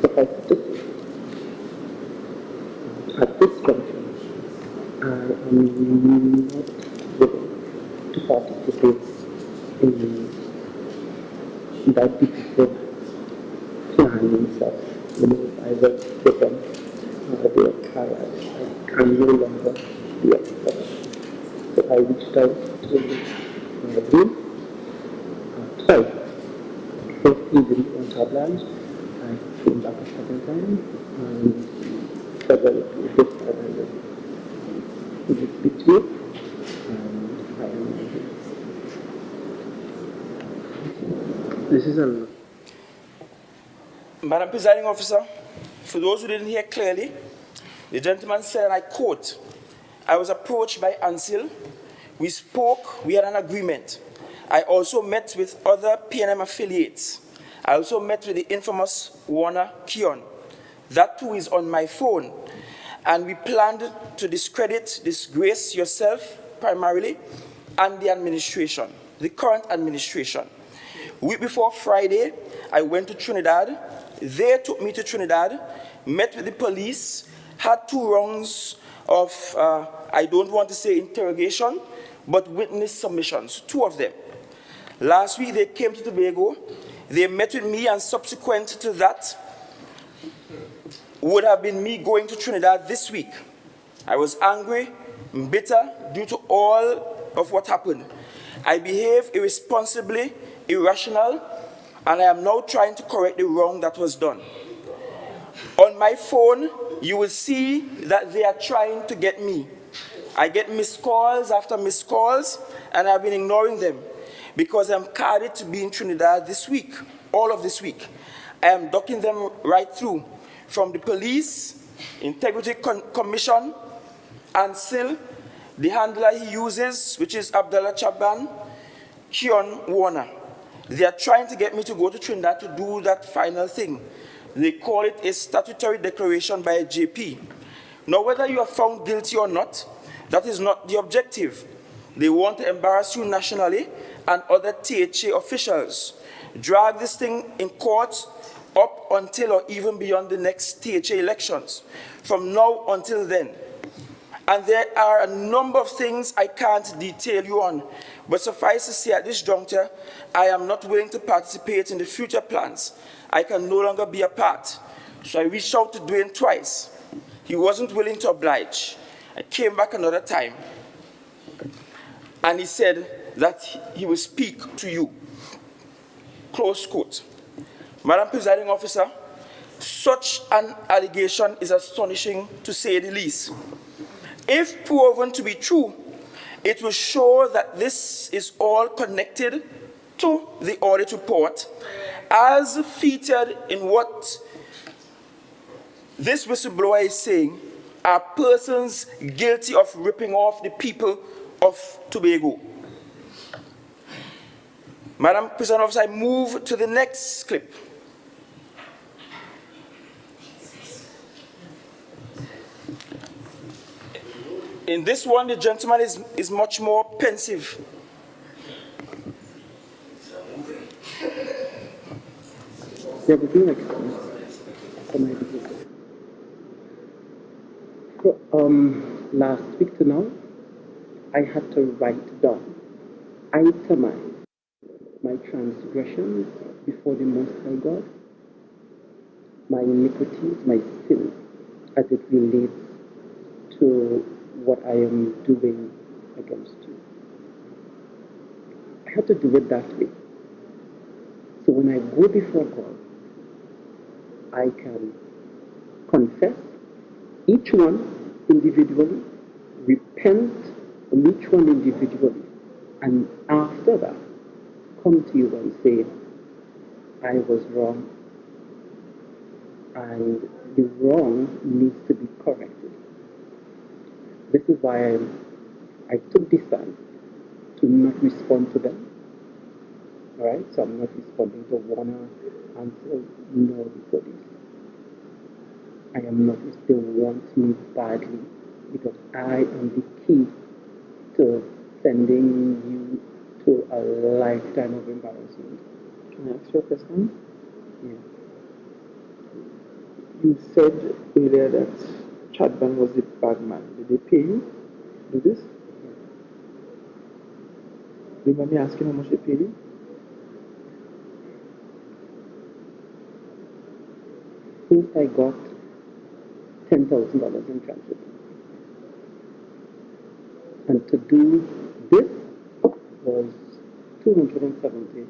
Speaker 7: Suffice to say, at this juncture, I am not willing to participate in that difficult planning stuff. I work with them, I can no longer be expert. So I reached out to my group twice. First, he didn't want to oblige. I came back a second time and said, well, this time I will speak to you, and I am here. This is a...
Speaker 6: Madam Presiding Officer, for those who didn't hear clearly, the gentleman said, and I quote, I was approached by Ansil. We spoke, we had an agreement. I also met with other PNM affiliates. I also met with the infamous Warner Keon. That too is on my phone. And we planned to discredit, disgrace yourself primarily, and the administration, the current administration. Week before Friday, I went to Trinidad. They took me to Trinidad, met with the police, had 2 rounds of, I don't want to say interrogation, but witness submissions, 2 of them. Last week, they came to Tobago. They met with me, and subsequent to that would have been me going to Trinidad this week. I was angry, bitter, due to all of what happened. I behaved irresponsibly, irrational, and I am now trying to correct the wrong that was done. On my phone, you will see that they are trying to get me. I get missed calls after missed calls, and I've been ignoring them because I'm carded to be in Trinidad this week, all of this week. I am ducking them right through, from the police, Integrity Commission, and still the handler he uses, which is Abdullah Chaban, Keon Warner. They are trying to get me to go to Trinidad to do that final thing. They call it a statutory declaration by a JP. Now, whether you are found guilty or not, that is not the objective. They want to embarrass you nationally and other THA officials. Drag this thing in court up until or even beyond the next THA elections, from now until then. And there are a number of things I can't detail you on, but suffice to say at this juncture, I am not willing to participate in the future plans. I can no longer be a part. So I reached out to Dwayne twice. He wasn't willing to oblige. I came back another time, and he said that he will speak to you. Close quote. Madam Presiding Officer, such an allegation is astonishing to say the least. If proven to be true, it will show that this is all connected to the audit report, as featured in what this whistleblower is saying are persons guilty of ripping off the people of Tobago. Madam President Officer, I move to the next clip. In this one, the gentleman is much more pensive.
Speaker 7: There was no excuse for my behavior. Last week to now, I had to write down, itemize my transgressions before the Most High God, my iniquities, my sins, as it relates to what I am doing against you. I had to do it that way. So when I go before God, I can confess each one individually, repent from each one individually, and after that, come to you and say, I was wrong, and the wrong needs to be corrected. This is why I took this time to not respond to them. All right, so I'm not responding to Warner and no police. I am not. They want me badly because I am the key to sending you to a lifetime of embarrassment.
Speaker 8: Can I ask you a question?
Speaker 7: Yeah.
Speaker 8: You said earlier that Chadban was the bad man. Did they pay you to do this?
Speaker 7: Yeah.
Speaker 8: Do you mind me asking how much they paid you?
Speaker 7: First, I got $10,000 in transit. And to do this was $270,000.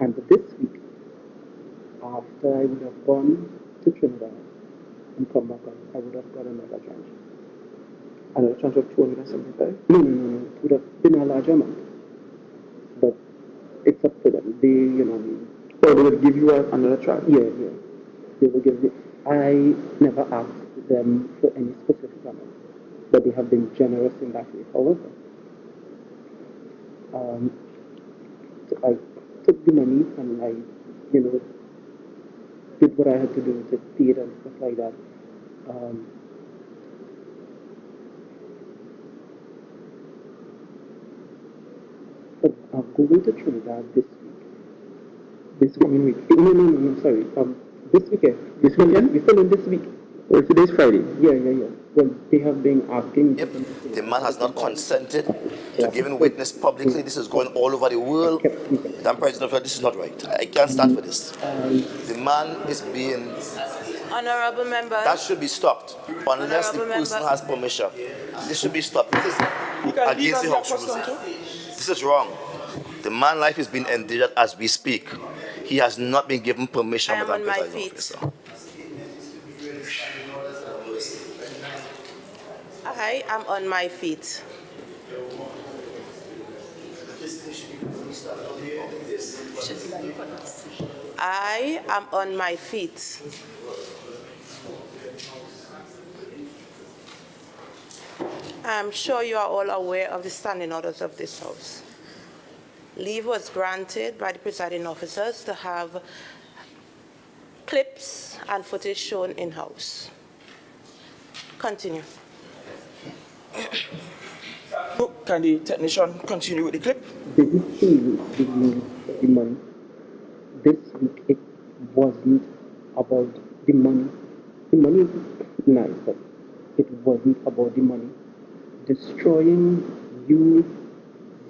Speaker 7: And this week, after I would have gone to Trinidad and come back, I would have got another tranche.
Speaker 8: Another tranche of 275?
Speaker 7: No. It would have been a larger amount. But it's up to them.
Speaker 8: Or they would give you another tranche?
Speaker 7: Yeah. They will give me. I never asked them for any specific amount, but they have been generous in that way. However, so I took the money and I, did what I had to do to pay it and stuff like that. But I'm going to Trinidad this week.
Speaker 8: This coming week?
Speaker 7: No, sorry. This weekend.
Speaker 8: This weekend?
Speaker 7: We're still in this week.
Speaker 8: Well, today's Friday.
Speaker 7: Yeah. Well, they have been asking.
Speaker 5: If the man has not consented to giving witness publicly, this is going all over the world. Madam President, this is not right. I can't stand for this. The man is being...
Speaker 2: Honorable members.
Speaker 5: That should be stopped unless the
Speaker 2: Honorable
Speaker 5: person
Speaker 2: member.
Speaker 5: has permission. This should be stopped. This is against the house rules. This is wrong. The man's life is being endangered as we speak. He has not been given permission,
Speaker 2: I am
Speaker 5: Madam
Speaker 2: on my
Speaker 5: Presiding
Speaker 2: feet.
Speaker 5: Officer.
Speaker 2: I am on my feet. I am on my feet. I'm sure you are all aware of the standing orders of this House. Leave was granted by the presiding officers to have clips and footage shown in-house. Continue.
Speaker 6: Can the technician continue with the clip?
Speaker 7: They did pay you the money. This week it wasn't about the money. The money is nice, but it wasn't about the money. Destroying you,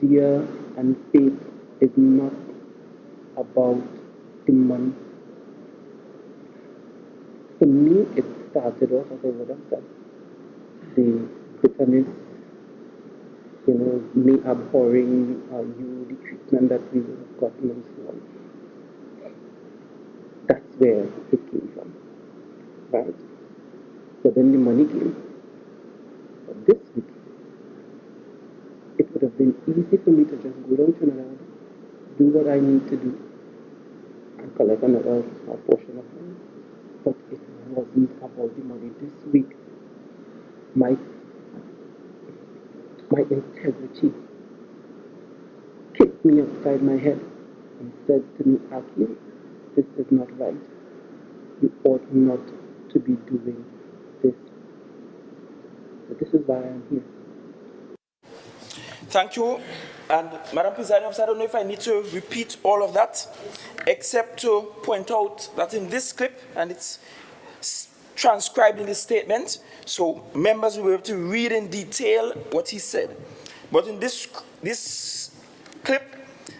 Speaker 7: Zia, and Faith is not about the money. For me, it started off, as I would have said, the bitterness, me abhorring you, the treatment that we have gotten and so on. That's where it came from, right? But then the money came. But this week, it would have been easy for me to just go down to Trinidad, do what I need to do, and collect another small portion of money. But it wasn't about the money. This week, my integrity kicked me upside my head and said to me, Aki, this is not right. You ought not to be doing this. So this is why I'm here.
Speaker 6: Thank you. And Madam Presiding Officer, I don't know if I need to repeat all of that, except to point out that in this clip, and it's transcribed in the statement, so members will be able to read in detail what he said. But in this clip,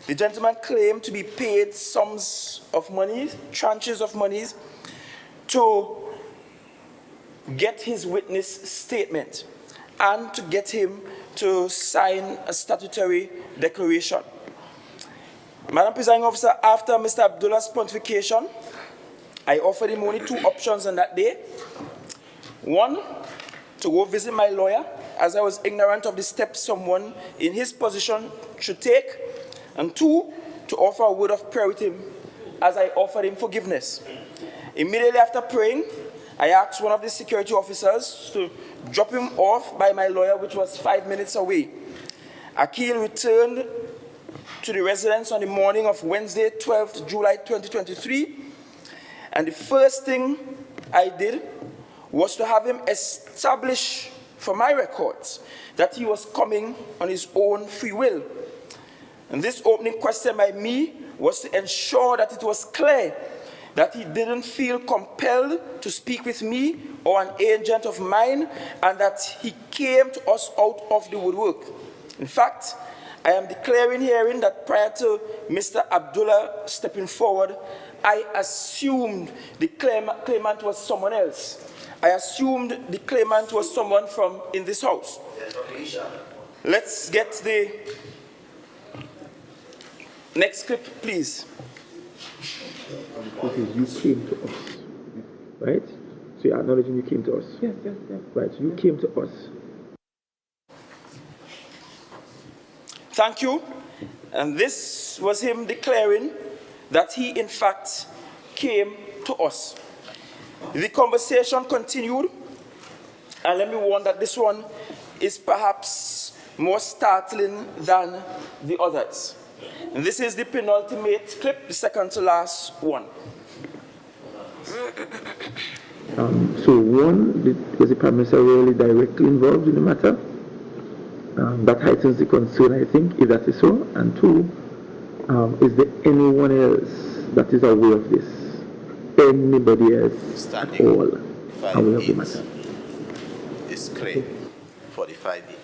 Speaker 6: the gentleman claimed to be paid sums of money, tranches of monies, to get his witness statement and to get him to sign a statutory declaration. Madam Presiding Officer, after Mr. Abdullah's pontification, I offered him only two options on that day. One, to go visit my lawyer, as I was ignorant of the steps someone in his position should take. And two, to offer a word of prayer with him, as I offered him forgiveness. Immediately after praying, I asked one of the security officers to drop him off by my lawyer, which was 5 minutes away. Akil returned to the residence on the morning of Wednesday, 12th July 2023, and the first thing I did was to have him establish for my records that he was coming on his own free will. And this opening question by me was to ensure that it was clear that he didn't feel compelled to speak with me or an agent of mine, and that he came to us out of the woodwork. In fact, I am declaring herein that prior to Mr. Abdullah stepping forward, I assumed the claimant was someone else. I assumed the claimant was someone from in this house. Let's get the next clip, please.
Speaker 8: Because you came to us, right? So you're acknowledging you came to us?
Speaker 7: Yes.
Speaker 8: Right, so you came to us.
Speaker 6: Thank you. And this was him declaring that he, in fact, came to us. The conversation continued, and let me warn that this one is perhaps more startling than the others. And this is the penultimate clip, the second to last one.
Speaker 8: So one, was the Prime Minister really directly involved in the matter? That heightens the concern, I think, if that is so. And two, is there anyone else that is aware of this? Anybody else at all aware of the matter?
Speaker 5: Is claim 45 days.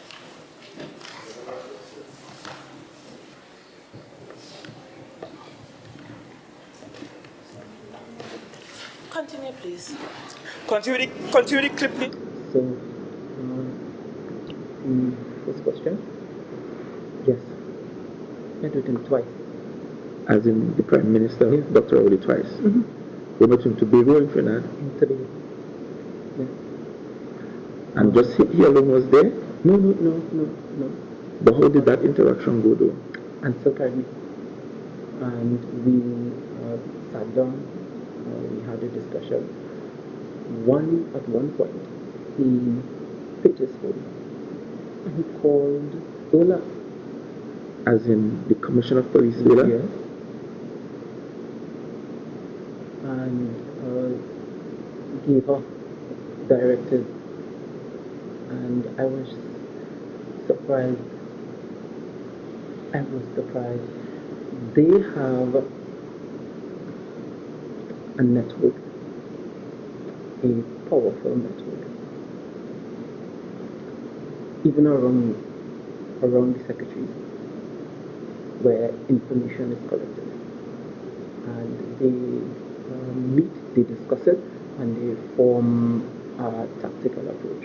Speaker 2: Continue, please.
Speaker 6: Continue the clip, please.
Speaker 7: So, first question. Yes. I do them twice.
Speaker 8: As in the Prime Minister, yes. Dr. Oli twice.
Speaker 7: Mm-hmm.
Speaker 8: We met him to be in Trinidad.
Speaker 7: Today. Yes.
Speaker 8: And just he alone was there?
Speaker 7: No.
Speaker 8: But how did that interaction go though?
Speaker 7: Answer me. And we sat down, we had a discussion. At one point, he picked his phone and he called Ola.
Speaker 8: As in the Commissioner of Police, Ola?
Speaker 7: Yes. And gave her directives. And I was surprised. They have a network, a powerful network, even around the secretaries, where information is collected. And they meet, they discuss it, and they form a tactical approach.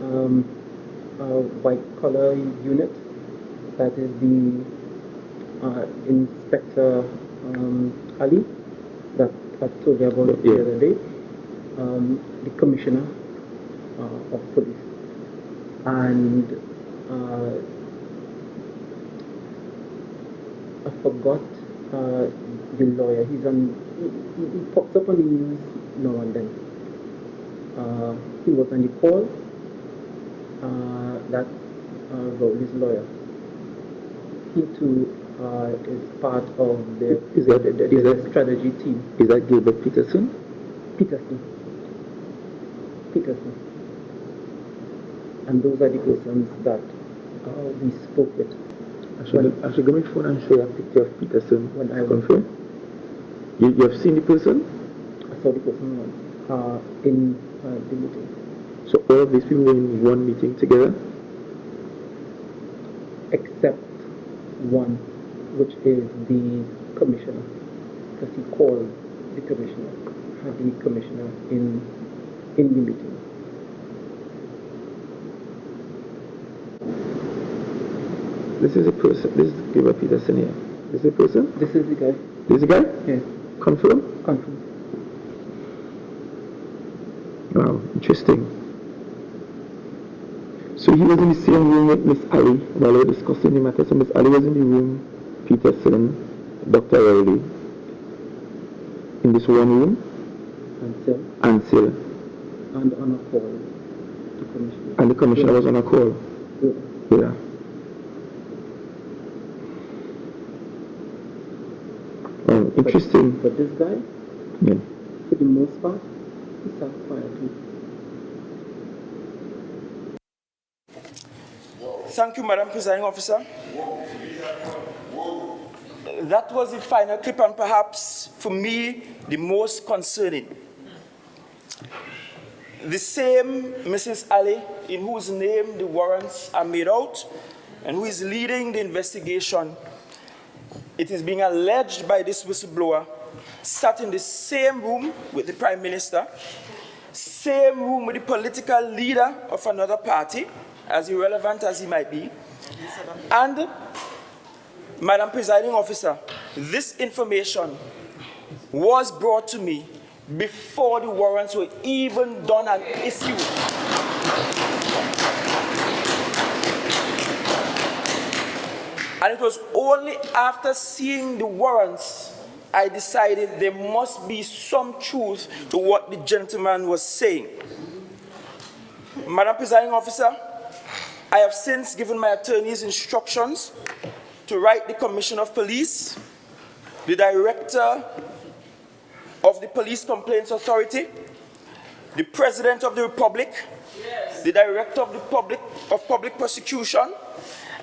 Speaker 7: white collar unit, that is the Inspector Ali, that I told you about the other day, the Commissioner of Police, and I forgot the lawyer. He pops up on the news now and then. He was on the call. That's Rowley's lawyer. He too is part of the strategy team.
Speaker 8: Is that Gilbert Peterson?
Speaker 7: Peterson. And those are the persons that we spoke with.
Speaker 8: I should go my phone and show you a picture of Peterson when I confirm. You have seen the person?
Speaker 7: I saw the person in the meeting.
Speaker 8: So all of these people were in one meeting together?
Speaker 7: Except one, which is the commissioner, because he called the commissioner, had the commissioner in the meeting.
Speaker 8: This is a person. This is Gilbert Peterson here. This is a person?
Speaker 7: This is the guy.
Speaker 8: This is the guy?
Speaker 7: Yes.
Speaker 8: Confirm?
Speaker 7: Confirm.
Speaker 8: Wow, interesting. So he was in the same room with Miss Ali while we were discussing the matter. So Miss Ali was in the room, Peterson, Dr. Rowley, in this one room. And Sil.
Speaker 7: And on a call, the commissioner.
Speaker 8: And the commissioner was on a call. Yeah. Interesting.
Speaker 7: But this guy, for the most part, he sat quietly.
Speaker 6: Thank you, Madam Presiding Officer. That was the final clip, and perhaps, for me, the most concerning. The same Mrs. Ali, in whose name the warrants are made out, and who is leading the investigation, it is being alleged by this whistleblower, sat in the same room with the Prime Minister, same room with the political leader of another party, as irrelevant as he might be. And, Madam Presiding Officer, this information was brought to me before the warrants were even done and issued. And it was only after seeing the warrants I decided there must be some truth to what the gentleman was saying. Madam Presiding Officer, I have since given my attorneys instructions to write the Commissioner of Police, the Director of the Police Complaints Authority, the President of the Republic, the Director of the Public Prosecution,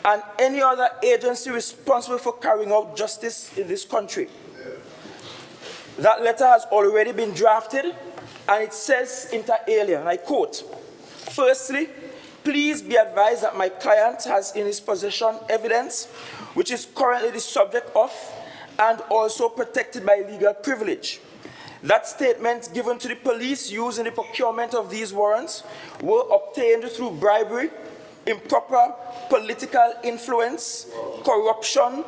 Speaker 6: and any other agency responsible for carrying out justice in this country. That letter has already been drafted, and it says inter alia, and I quote, "Firstly, please be advised that my client has in his possession evidence which is currently the subject of and also protected by legal privilege. That statement given to the police used in the procurement of these warrants were obtained through bribery, improper political influence, corruption,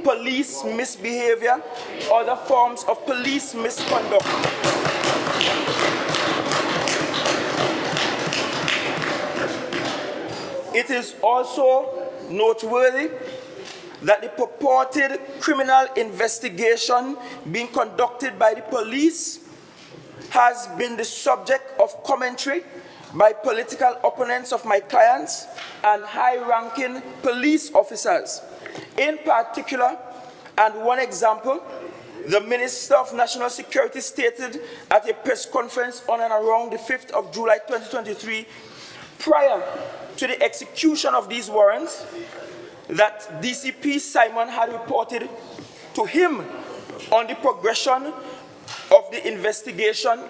Speaker 6: police misbehavior, other forms of police misconduct. It is also noteworthy that the purported criminal investigation being conducted by the police has been the subject of commentary by political opponents of my clients and high-ranking police officers. In particular, and one example, the Minister of National Security stated at a press conference on and around the 5th of July 2023, prior to the execution of these warrants, that DCP Simon had reported to him on the progression of the investigation.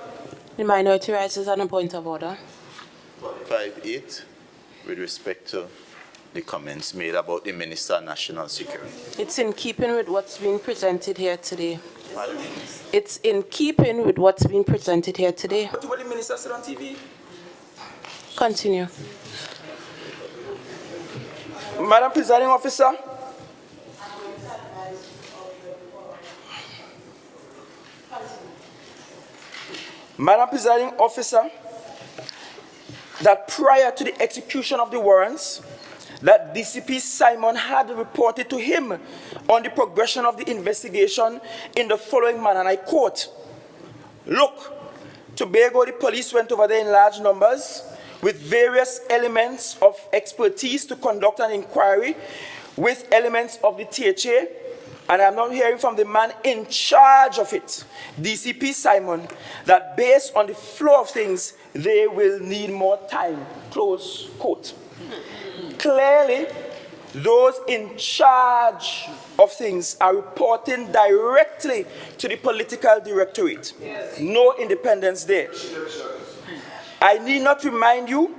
Speaker 2: The minority rises on a point of order.
Speaker 5: 5-8, with respect to the comments made about the Minister of National Security.
Speaker 2: It's in keeping with what's being presented here today.
Speaker 5: Pardon?
Speaker 2: It's in keeping with what's being presented here today.
Speaker 6: What the Minister said on TV?
Speaker 2: Continue.
Speaker 6: Madam Presiding Officer, Madam Presiding Officer, that prior to the execution of the warrants, that DCP Simon had reported to him on the progression of the investigation in the following manner, and I quote, "Look, Tobago, the police went over there in large numbers with various elements of expertise to conduct an inquiry with elements of the THA, and I'm not hearing from the man in charge of it, DCP Simon, that based on the flow of things, they will need more time," close quote. Clearly, those in charge of things are reporting directly to the political directorate. Yes. No independence there. I need not remind you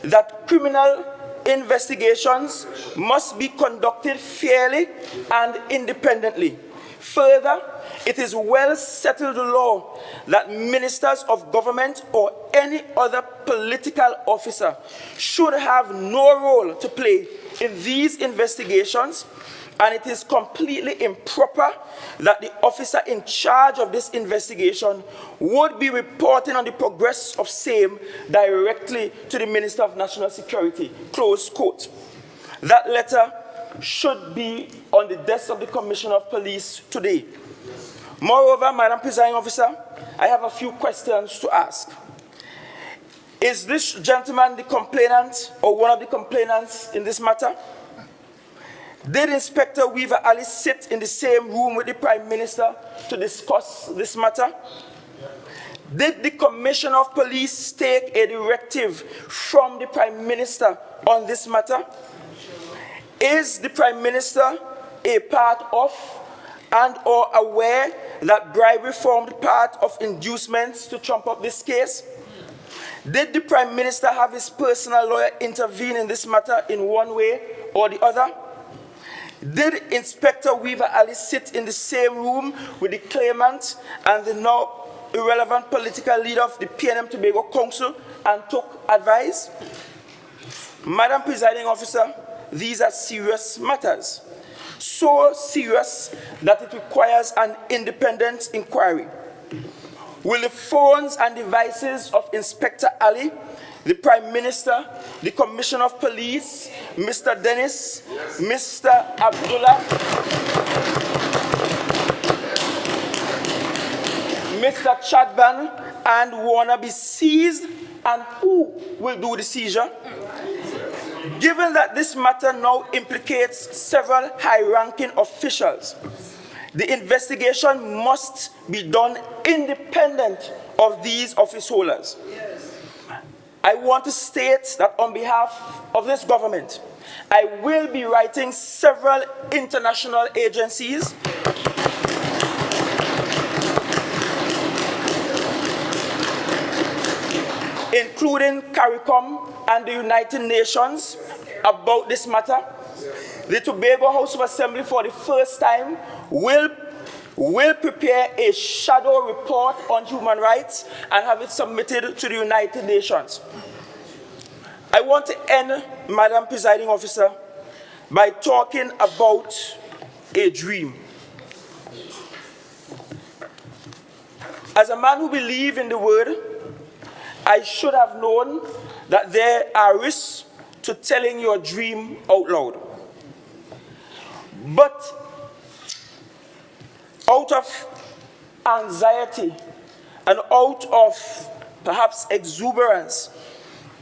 Speaker 6: that criminal investigations must be conducted fairly and independently. Further, it is well settled law that ministers of government or any other political officer should have no role to play in these investigations, and it is completely improper that the officer in charge of this investigation would be reporting on the progress of same directly to the Minister of National Security, close quote. That letter should be on the desk of the Commissioner of Police today. Moreover, Madam Presiding Officer, I have a few questions to ask. Is this gentleman the complainant or one of the complainants in this matter? Did Inspector Weaver Ali sit in the same room with the Prime Minister to discuss this matter? Did the Commissioner of Police take a directive from the Prime Minister on this matter? Is the Prime Minister a part of and or aware that bribery formed part of inducements to trump up this case? Did the Prime Minister have his personal lawyer intervene in this matter in one way or the other? Did Inspector Weaver Ali sit in the same room with the claimant and the now irrelevant political leader of the PNM Tobago Council and took advice? Madam Presiding Officer, these are serious matters. So serious that it requires an independent inquiry. Will the phones and devices of Inspector Ali, the Prime Minister, the Commissioner of Police, Mr. Dennis, Mr. Abdullah, Mr. Chadban, and Warner be seized, and who will do the seizure? Given that this matter now implicates several high-ranking officials, the investigation must be done independent of these office holders. I want to state that on behalf of this government, I will be writing several international agencies including CARICOM and the United Nations about this matter. The Tobago House of Assembly for the first time will prepare a shadow report on human rights and have it submitted to the United Nations. I want to end, Madam Presiding Officer, by talking about a dream. As a man who believes in the word, I should have known that there are risks to telling your dream out loud. But out of anxiety and out of perhaps exuberance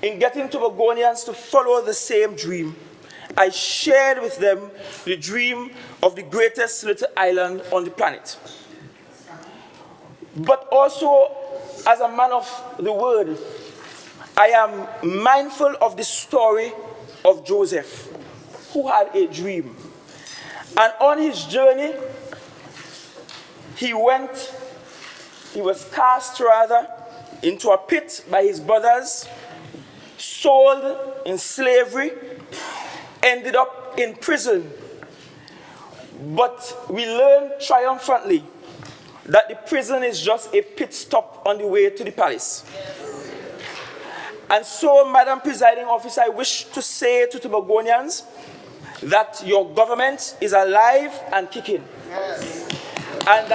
Speaker 6: in getting Tobagonians to follow the same dream, I shared with them the dream of the greatest little island on the planet. But also, as a man of the word, I am mindful of the story of Joseph, who had a dream. And on his journey, he was cast rather into a pit by his brothers, sold in slavery, ended up in prison. But we learned triumphantly that the prison is just a pit stop on the way to the palace. And so, Madam Presiding Officer, I wish to say to Tobagonians that your government is alive and kicking. And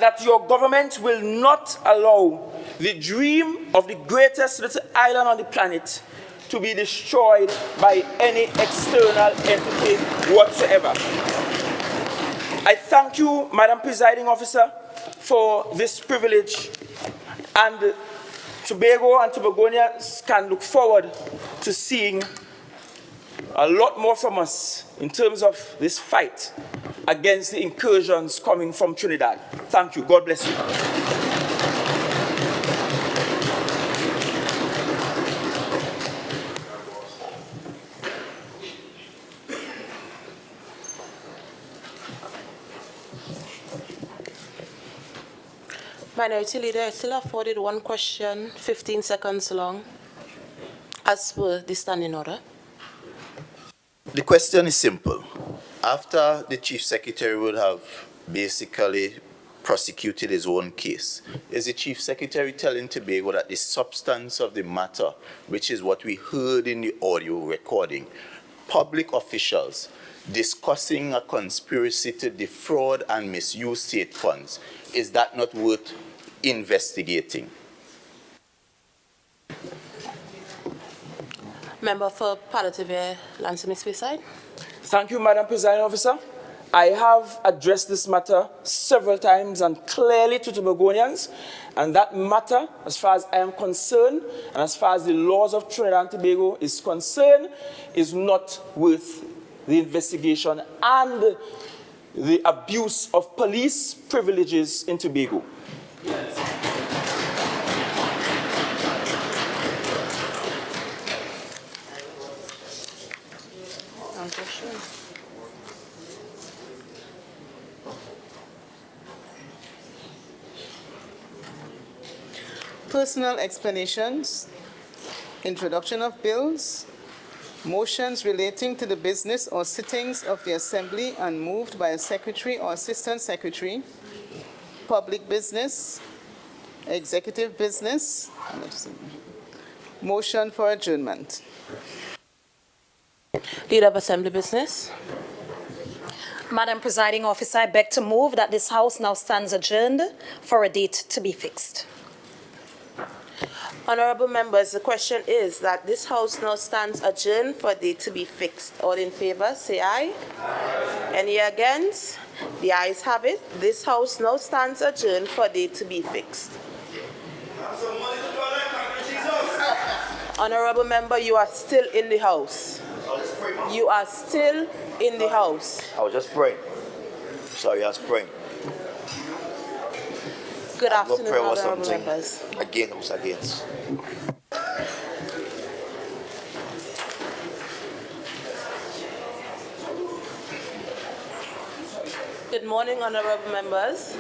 Speaker 6: that your government will not allow the dream of the greatest little island on the planet to be destroyed by any external entity whatsoever. I thank you, Madam Presiding Officer, for this privilege, and Tobago and Tobagonians can look forward to seeing a lot more from us in terms of this fight against the incursions coming from Trinidad. Thank you. God bless you.
Speaker 2: Minority Leader, I still afforded one question, 15 seconds long, as per the standing order.
Speaker 5: The question is simple. After the Chief Secretary would have basically prosecuted his own case, is the Chief Secretary telling Tobago that the substance of the matter, which is what we heard in the audio recording, public officials discussing a conspiracy to defraud and misuse state funds, is that not worth investigating?
Speaker 2: Member for Palliative Lansing Speyside.
Speaker 6: Thank you, Madam Presiding Officer. I have addressed this matter several times and clearly to Tobagonians, and that matter, as far as I am concerned, and as far as the laws of Trinidad and Tobago is concerned, is not worth the investigation and the abuse of police privileges in Tobago.
Speaker 3: Personal explanations, introduction of bills, motions relating to the business or sittings of the Assembly and moved by a Secretary or Assistant Secretary, public business, executive business, motion for adjournment.
Speaker 2: Leader of Assembly Business.
Speaker 4: Madam Presiding Officer, I beg to move that this House now stands adjourned for a date to be fixed.
Speaker 2: Honorable members, the question is that this House now stands adjourned for a date to be fixed. All in favor, say aye. Aye. Any against? The ayes have it. This House now stands adjourned for a date to be fixed. Honorable member, you are still in the House. You are still in the House.
Speaker 9: I was just praying. Sorry, I was praying.
Speaker 2: Good afternoon, honorable members.
Speaker 9: Again, I was against.
Speaker 2: Good morning, honorable members.